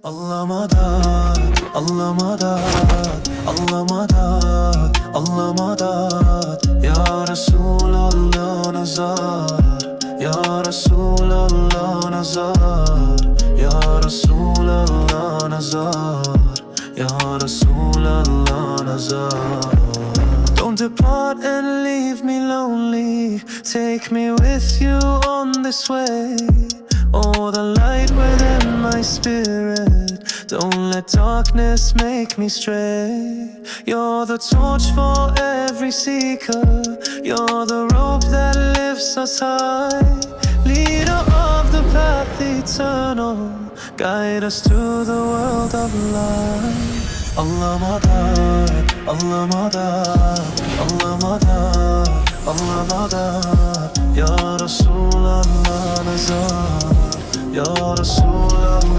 Allah madad, Allah madad, Allah madad, Allah madad. Ya Resulallah nazar, Ya Resulallah nazar, Ya Resulallah nazar, Ya Resulallah nazar. Don't depart and leave me lonely. Take me with you on this way. Oh, the light within my spirit. Don't let darkness make me stray. You're the torch for every seeker. You're the rope that lifts us high. Leader of the path eternal. Guide us to the world of light. Allah madad, Allah madad, Allah madad, Allah madad. Ya Resulallah nazar, Ya Resulallah